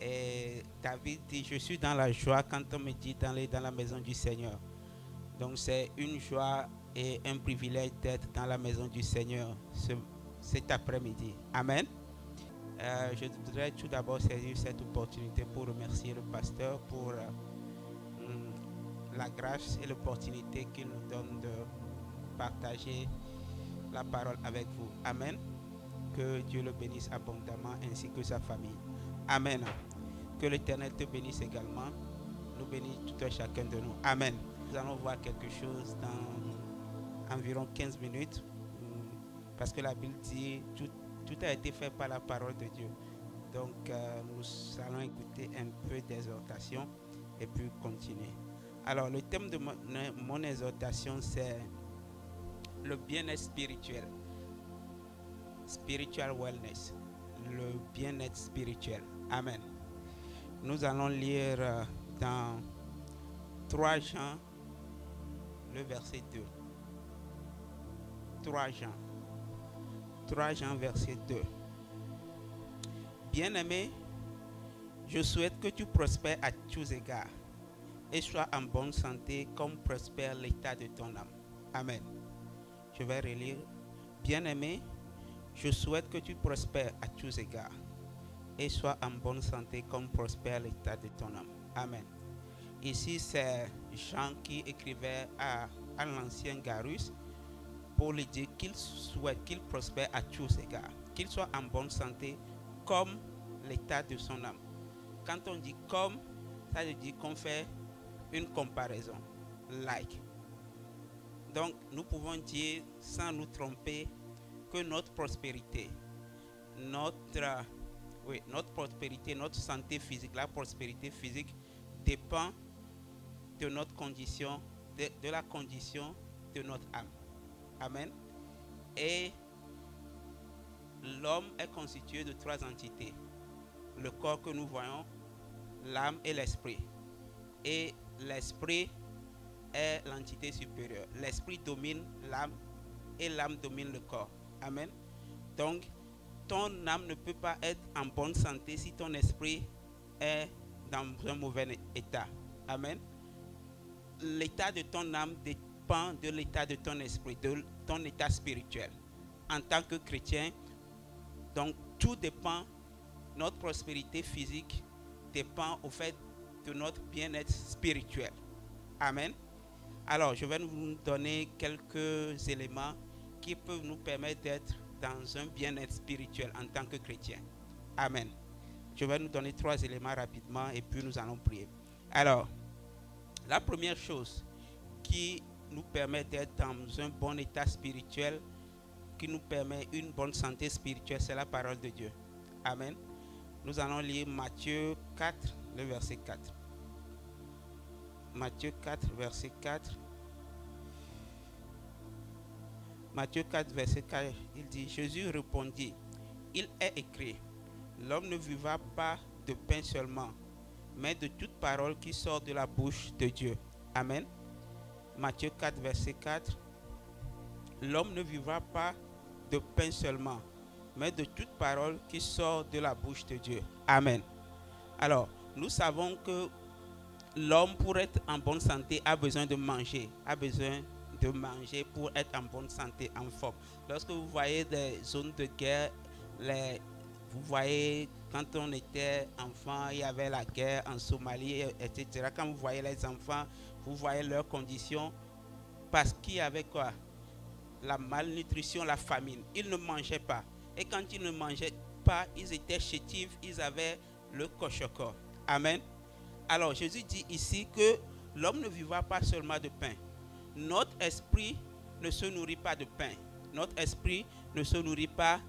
Et David dit, je suis dans la joie quand on me dit d'aller dans la maison du Seigneur. Donc c'est une joie et un privilège d'être dans la maison du Seigneur cet après-midi. Amen. Je voudrais tout d'abord saisir cette opportunité pour remercier le pasteur pour la grâce et l'opportunité qu'il nous donne de partager la parole avec vous. Amen. Que Dieu le bénisse abondamment ainsi que sa famille. Amen. Que l'Éternel te bénisse également. Nous bénisse tout un chacun de nous. Amen. Nous allons voir quelque chose dans environ 15 minutes parce que la Bible dit tout a été fait par la parole de Dieu. Donc nous allons écouter un peu d'exhortation et puis continuer. Alors le thème de mon exhortation, c'est le bien-être spirituel. Spiritual wellness. Le bien-être spirituel. Amen. Nous allons lire dans 3 Jean, le verset 2. 3 Jean, verset 2. Bien-aimé, je souhaite que tu prospères à tous égards et sois en bonne santé comme prospère l'état de ton âme. Amen. Je vais relire. Bien-aimé, je souhaite que tu prospères à tous égards et sois en bonne santé comme prospère l'état de ton âme. Amen. Ici, c'est Jean qui écrivait à l'ancien Garus pour lui dire qu'il souhaite qu'il prospère à tous égards, qu'il soit en bonne santé comme l'état de son âme. Quand on dit comme, ça veut dire qu'on fait une comparaison, like. Donc, nous pouvons dire, sans nous tromper, que notre prospérité, notre prospérité, notre santé physique, la prospérité physique dépend de notre condition, de la condition de notre âme. Amen. Et l'homme est constitué de 3 entités. Le corps que nous voyons, l'âme et l'esprit. Et l'esprit est l'entité supérieure. L'esprit domine l'âme et l'âme domine le corps. Amen. Donc, ton âme ne peut pas être en bonne santé si ton esprit est dans un mauvais état. Amen. L'état de ton âme dépend de l'état de ton esprit, de ton état spirituel. En tant que chrétien, donc tout dépend, notre prospérité physique dépend au fait de notre bien-être spirituel. Amen. Alors, je vais vous donner quelques éléments qui peuvent nous permettre d'être dans un bien-être spirituel en tant que chrétien. Amen. Je vais nous donner 3 éléments rapidement et puis nous allons prier. Alors, la première chose qui nous permet d'être dans un bon état spirituel, qui nous permet une bonne santé spirituelle, c'est la parole de Dieu. Amen. Nous allons lire Matthieu 4, le verset 4. Matthieu 4, verset 4. Matthieu 4, verset 4, il dit, Jésus répondit, il est écrit, l'homme ne vivra pas de pain seulement, mais de toute parole qui sort de la bouche de Dieu. Amen. Matthieu 4, verset 4, l'homme ne vivra pas de pain seulement, mais de toute parole qui sort de la bouche de Dieu. Amen. Alors, nous savons que l'homme, pour être en bonne santé, a besoin de manger, pour être en bonne santé, en forme. Lorsque vous voyez des zones de guerre, vous voyez quand on était enfant, il y avait la guerre en Somalie, etc. Quand vous voyez les enfants, vous voyez leurs conditions, parce qu'il y avait quoi? La malnutrition, la famine. Ils ne mangeaient pas. Et quand ils ne mangeaient pas, ils étaient chétifs, ils avaient le coche-corps. Amen. Alors Jésus dit ici que l'homme ne vivra pas seulement de pain. Notre esprit ne se nourrit pas de pain. Notre esprit ne se nourrit pas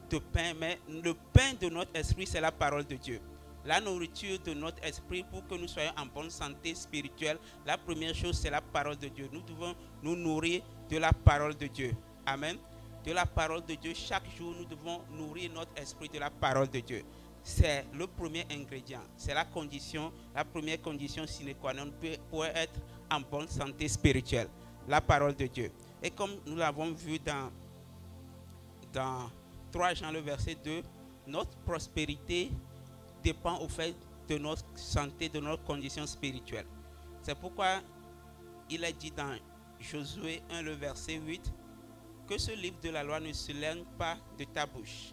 de pain, mais le pain de notre esprit, c'est la parole de Dieu. La nourriture de notre esprit pour que nous soyons en bonne santé spirituelle, la première chose, c'est la parole de Dieu. Nous devons nous nourrir de la parole de Dieu. Amen. De la parole de Dieu. Chaque jour, nous devons nourrir notre esprit de la parole de Dieu. C'est le premier ingrédient. C'est la première condition sine qua non pour être en bonne santé spirituelle. La parole de Dieu. Et comme nous l'avons vu dans 3 Jean, le verset 2, notre prospérité dépend au fait de notre santé, de notre condition spirituelle. C'est pourquoi il est dit dans Josué 1, le verset 8, que ce livre de la loi ne s'éloigne pas de ta bouche.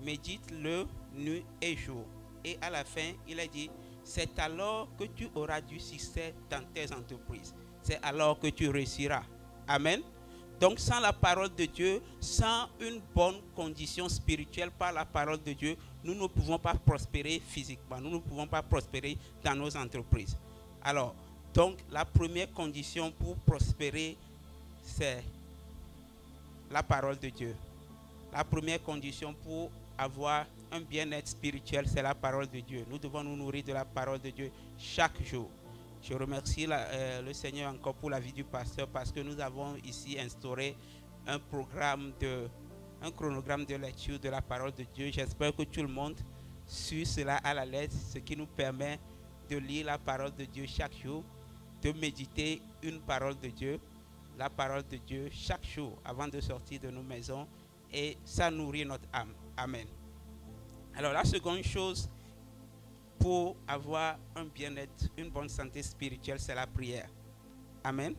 Médite-le nuit et jour. Et à la fin, il est dit, c'est alors que tu auras du succès dans tes entreprises. C'est alors que tu réussiras. Amen. Donc sans la parole de Dieu, sans une bonne condition spirituelle par la parole de Dieu, nous ne pouvons pas prospérer physiquement, nous ne pouvons pas prospérer dans nos entreprises. Alors, donc la première condition pour prospérer, c'est la parole de Dieu. La première condition pour avoir un bien-être spirituel, c'est la parole de Dieu. Nous devons nous nourrir de la parole de Dieu chaque jour. Je remercie le Seigneur encore pour la vie du pasteur parce que nous avons ici instauré un chronogramme de lecture de la parole de Dieu. J'espère que tout le monde suit cela à la lettre, ce qui nous permet de lire la parole de Dieu chaque jour, de méditer une parole de Dieu, la parole de Dieu chaque jour avant de sortir de nos maisons, et ça nourrit notre âme. Amen. Alors la seconde chose pour avoir un bien-être, une bonne santé spirituelle, c'est la prière. Amen.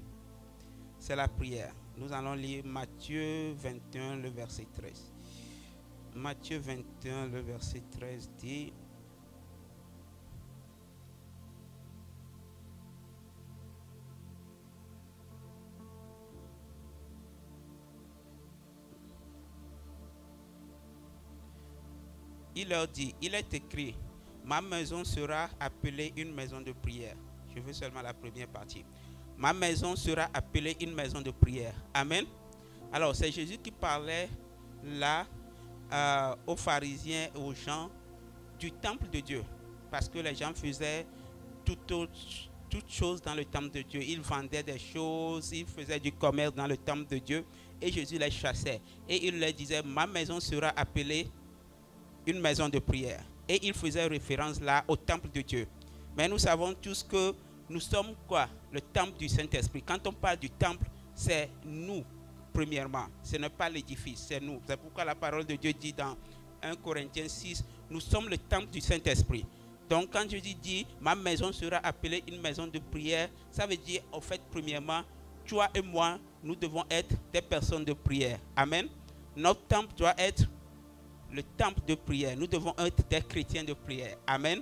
C'est la prière. Nous allons lire Matthieu 21, le verset 13. Matthieu 21, le verset 13 dit: il leur dit, il est écrit, ma maison sera appelée une maison de prière. Je veux seulement la première partie. Ma maison sera appelée une maison de prière. Amen. Alors, c'est Jésus qui parlait là aux pharisiens et aux gens du temple de Dieu. Parce que les gens faisaient toutes choses dans le temple de Dieu. Ils vendaient des choses, ils faisaient du commerce dans le temple de Dieu. Et Jésus les chassait. Et il leur disait, ma maison sera appelée une maison de prière. Et il faisait référence là au temple de Dieu. Mais nous savons tous que nous sommes quoi? Le temple du Saint-Esprit. Quand on parle du temple, c'est nous, premièrement. Ce n'est pas l'édifice, c'est nous. C'est pourquoi la parole de Dieu dit dans 1 Corinthiens 6, nous sommes le temple du Saint-Esprit. Donc quand Jésus dit, ma maison sera appelée une maison de prière, ça veut dire, en fait, premièrement, toi et moi, nous devons être des personnes de prière. Amen. Notre temple doit être le temple de prière. Nous devons être des chrétiens de prière. Amen.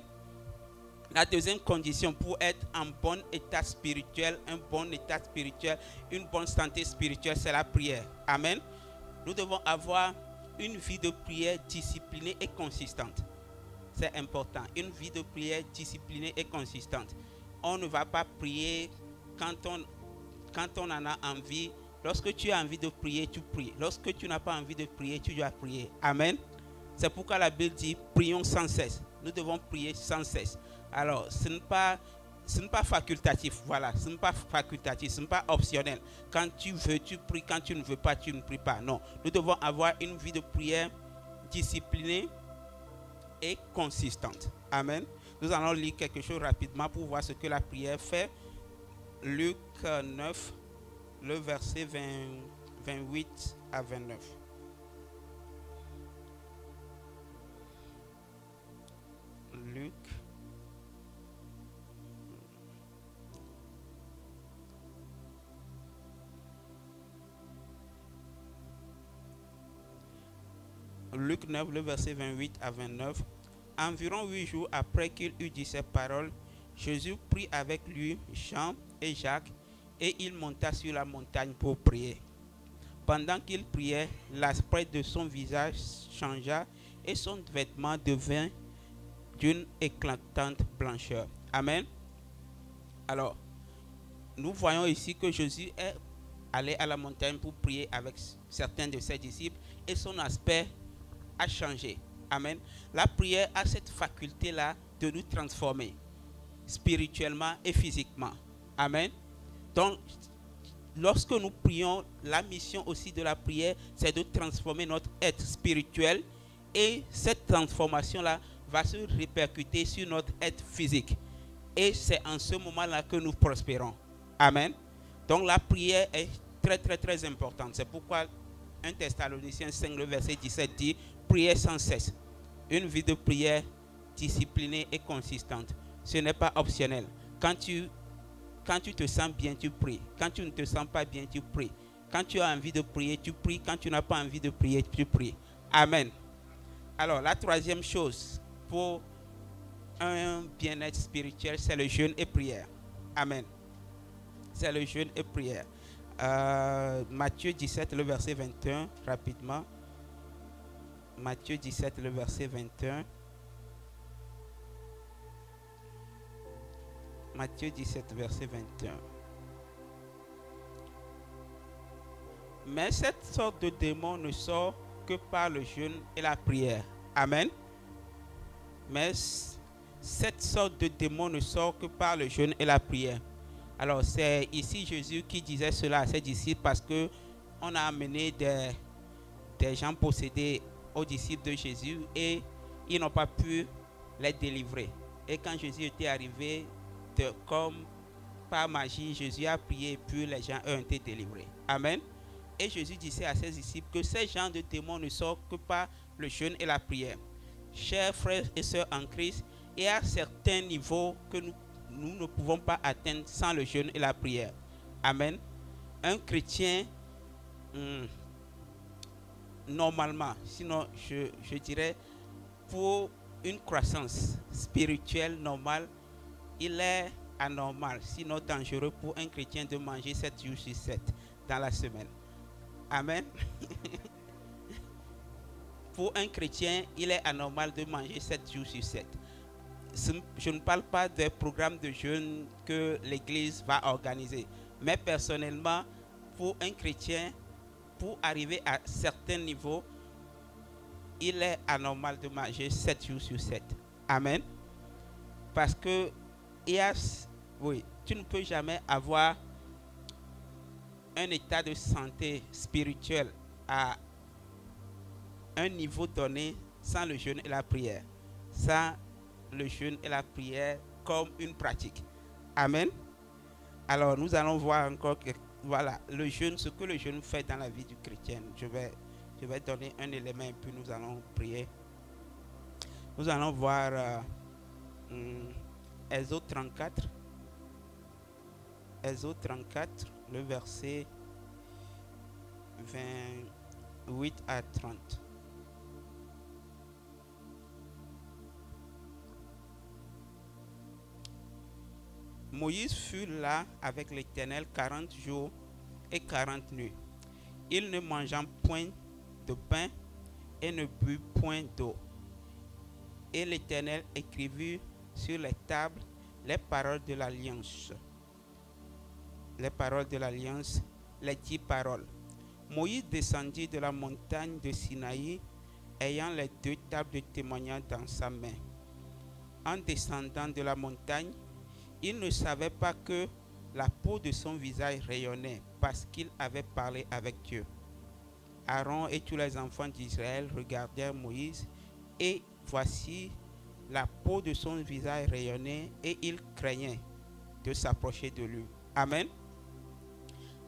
La deuxième condition pour être en bon état spirituel, une bonne santé spirituelle, c'est la prière. Amen. Nous devons avoir une vie de prière disciplinée et consistante. C'est important. Une vie de prière disciplinée et consistante. On ne va pas prier quand on en a envie. Lorsque tu as envie de prier, tu pries. Lorsque tu n'as pas envie de prier, tu dois prier. Amen. C'est pourquoi la Bible dit, prions sans cesse. Nous devons prier sans cesse. Alors, ce n'est pas facultatif. Voilà, ce n'est pas facultatif, ce n'est pas optionnel. Quand tu veux, tu pries. Quand tu ne veux pas, tu ne pries pas. Non, nous devons avoir une vie de prière disciplinée et consistante. Amen. Nous allons lire quelque chose rapidement pour voir ce que la prière fait. Luc 9, le verset 28 à 29. Luc 9, le verset 28 à 29. Environ 8 jours après qu'il eut dit ces paroles, Jésus prit avec lui Jean et Jacques et il monta sur la montagne pour prier. Pendant qu'il priait, l'aspect de son visage changea et son vêtement devint d'une éclatante blancheur. Amen. Alors, nous voyons ici que Jésus est allé à la montagne pour prier avec certains de ses disciples et son aspect a changé. Amen. La prière a cette faculté-là de nous transformer spirituellement et physiquement. Amen. Donc, lorsque nous prions, la mission aussi de la prière, c'est de transformer notre être spirituel et cette transformation-là va se répercuter sur notre être physique. Et c'est en ce moment-là que nous prospérons. Amen. Donc, la prière est très importante. C'est pourquoi 1 Thessaloniciens 5, le verset 17 dit, priez sans cesse. Une vie de prière disciplinée et consistante. Ce n'est pas optionnel. Quand tu te sens bien, tu pries. Quand tu ne te sens pas bien, tu pries. Quand tu as envie de prier, tu pries. Quand tu n'as pas envie de prier, tu pries. Amen. Alors, la troisième chose pour un bien-être spirituel, c'est le jeûne et prière. Amen. C'est le jeûne et prière. Matthieu 17, le verset 21, rapidement. Matthieu 17, le verset 21. Matthieu 17, verset 21. Mais cette sorte de démon ne sort que par le jeûne et la prière. Amen. Mais cette sorte de démon ne sort que par le jeûne et la prière. Alors c'est ici Jésus qui disait cela à ses disciples parce que on a amené des gens possédés aux disciples de Jésus et ils n'ont pas pu les délivrer. Et quand Jésus était arrivé, comme par magie, Jésus a prié et puis les gens ont été délivrés. Amen. Et Jésus disait à ses disciples que ces gens de démons ne sortent que par le jeûne et la prière. Chers frères et sœurs en Christ, il y a certains niveaux que nous ne pouvons pas atteindre sans le jeûne et la prière. Amen. Un chrétien, normalement, sinon je dirais, pour une croissance spirituelle normale, il est anormal, sinon dangereux pour un chrétien de manger 7 jours sur 7 dans la semaine. Amen. Pour un chrétien, il est anormal de manger 7 jours sur 7. Je ne parle pas des programmes de jeûne que l'Église va organiser. Mais personnellement, pour un chrétien, pour arriver à certains niveaux, il est anormal de manger 7 jours sur 7. Amen. Parce que oui, tu ne peux jamais avoir un état de santé spirituelle à un niveau donné sans le jeûne et la prière. Sans le jeûne et la prière comme une pratique. Amen. Alors nous allons voir encore voilà le jeûne, ce que le jeûne fait dans la vie du chrétien. Je vais donner un élément et puis nous allons prier. Nous allons voir Exode 34. Exode 34, le verset 28 à 30. Moïse fut là avec l'Éternel 40 jours et 40 nuits. Il ne mangea point de pain et ne but point d'eau. Et l'Éternel écrivit sur les tables les paroles de l'alliance. Les paroles de l'alliance, les 10 paroles. Moïse descendit de la montagne de Sinaï, ayant les 2 tables de témoignage dans sa main. En descendant de la montagne, il ne savait pas que la peau de son visage rayonnait parce qu'il avait parlé avec Dieu. Aaron et tous les enfants d'Israël regardèrent Moïse et voici la peau de son visage rayonnait et ils craignaient de s'approcher de lui. Amen.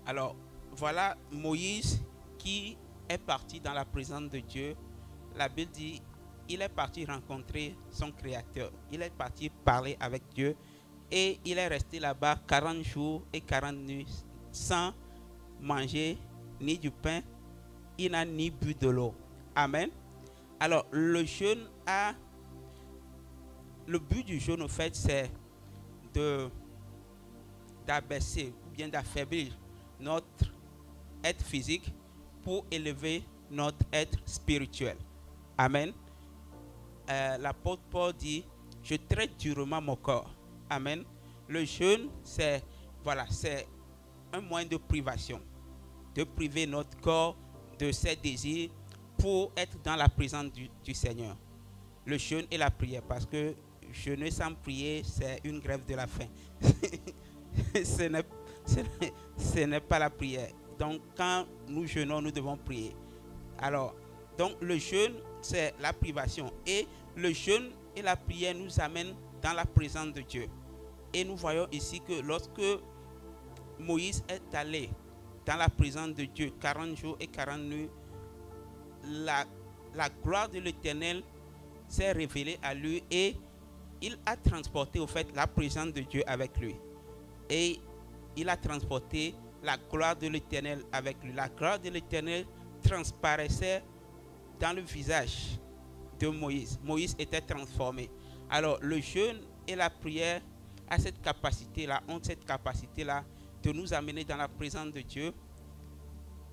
Alors, voilà Moïse qui est parti dans la présence de Dieu. La Bible dit, il est parti rencontrer son Créateur. Il est parti parler avec Dieu. Et il est resté là-bas 40 jours et 40 nuits sans manger ni du pain. Il n'a ni bu de l'eau. Amen. Alors, le jeûne le but du jeûne, en fait, c'est d'abaisser ou bien d'affaiblir notre être physique pour élever notre être spirituel. Amen. L'apôtre Paul dit, je traite durement mon corps. Amen. Le jeûne, c'est un moyen de privation, de priver notre corps de ses désirs pour être dans la présence du Seigneur. Le jeûne et la prière, parce que jeûner sans prier, c'est une grève de la faim. Ce n'est pas la prière. Donc, quand nous jeûnons, nous devons prier. Alors, donc le jeûne, c'est la privation. Et le jeûne et la prière nous amènent dans la présence de Dieu. Et nous voyons ici que lorsque Moïse est allé dans la présence de Dieu 40 jours et 40 nuits, la gloire de l'Éternel s'est révélé à lui et il a transporté au fait la présence de Dieu avec lui. Et il a transporté la gloire de l'Éternel avec lui. La gloire de l'Éternel transparaissait dans le visage de Moïse. Moïse était transformé. Alors le jeûne et la prière a cette capacité-là, ont cette capacité-là de nous amener dans la présence de Dieu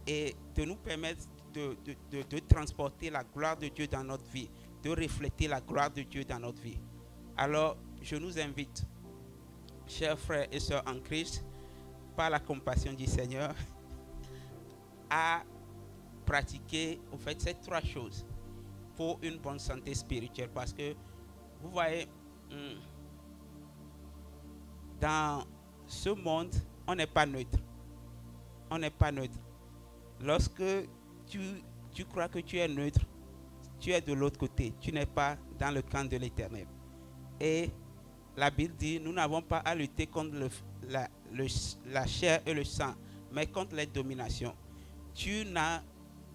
et de nous permettre de transporter la gloire de Dieu dans notre vie, de refléter la gloire de Dieu dans notre vie. Alors, je nous invite, chers frères et sœurs en Christ, par la compassion du Seigneur, à pratiquer en fait ces trois choses pour une bonne santé spirituelle. Parce que, vous voyez, dans ce monde, on n'est pas neutre. On n'est pas neutre. Lorsque tu crois que tu es neutre, tu es de l'autre côté. Tu n'es pas dans le camp de l'Éternel. Et la Bible dit, nous n'avons pas à lutter contre la chair et le sang, mais contre les dominations. Tu n'as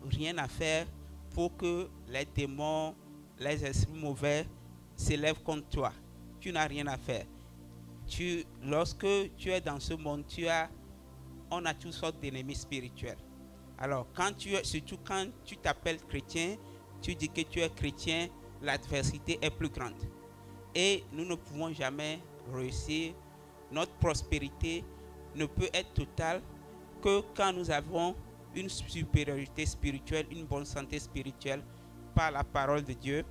rien à faire pour que les démons, les esprits mauvais s'élèvent contre toi. Tu n'as rien à faire. Lorsque tu es dans ce monde, on a toutes sortes d'ennemis spirituels. Alors, surtout quand tu t'appelles chrétien, tu dis que tu es chrétien, l'adversité est plus grande. Et nous ne pouvons jamais réussir. Notre prospérité ne peut être totale que quand nous avons une supériorité spirituelle, une bonne santé spirituelle par la parole de Dieu,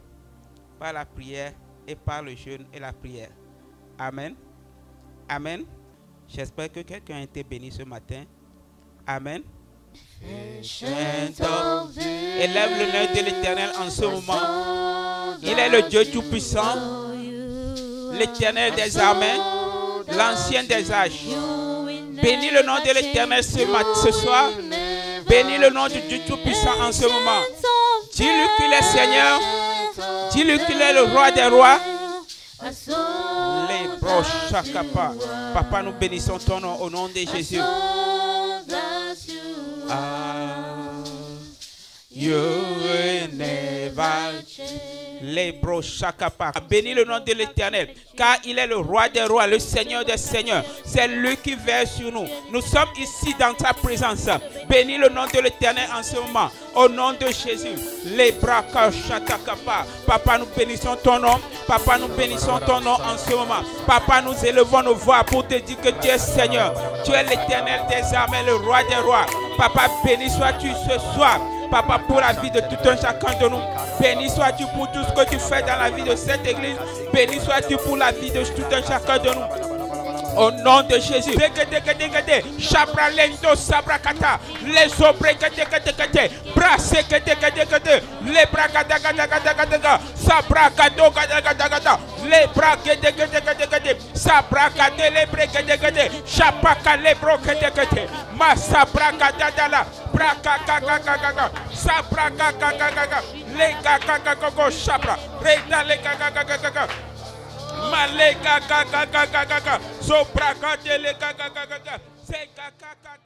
par la prière et par le jeûne et la prière. Amen. Amen. J'espère que quelqu'un a été béni ce matin. Amen. Élève le nom de l'Éternel en ce moment. Il est le Dieu Tout-Puissant, l'Éternel des armées, l'Ancien des âges. Bénis le nom de l'Éternel ce soir. Bénis le nom du Dieu Tout-Puissant en ce moment. Dis-lui qu'il est Seigneur. Dis-lui qu'il est le roi des rois. Les broches, Papa, nous bénissons ton nom au nom de Jésus. Les broches, bénis le nom de l'Éternel, car il est le roi des rois, le Seigneur des seigneurs. C'est lui qui veille sur nous. Nous sommes ici dans ta présence. Bénis le nom de l'Éternel en ce moment, au nom de Jésus. Les bras, Papa, nous bénissons ton nom. Papa, nous bénissons ton nom en ce moment. Papa, nous élevons nos voix pour te dire que tu es Seigneur. Tu es l'Éternel des armées, le roi des rois. Papa, béni sois-tu ce soir. Papa, pour la vie de tout un chacun de nous. Béni sois-tu pour tout ce que tu fais dans la vie de cette église. Béni sois-tu pour la vie de tout un chacun de nous. Au nom de Jésus. Chabra lento sabrakata. Les obrés brassé les bras sabrakado les bras sabrakade les bras chapaka les brokete masabrakadala braka sabrakaka les kakaka chabra reda les kakaka Malega gaga gaga gaga, sopra gadele gaga gaga gaga, se gaga gaga.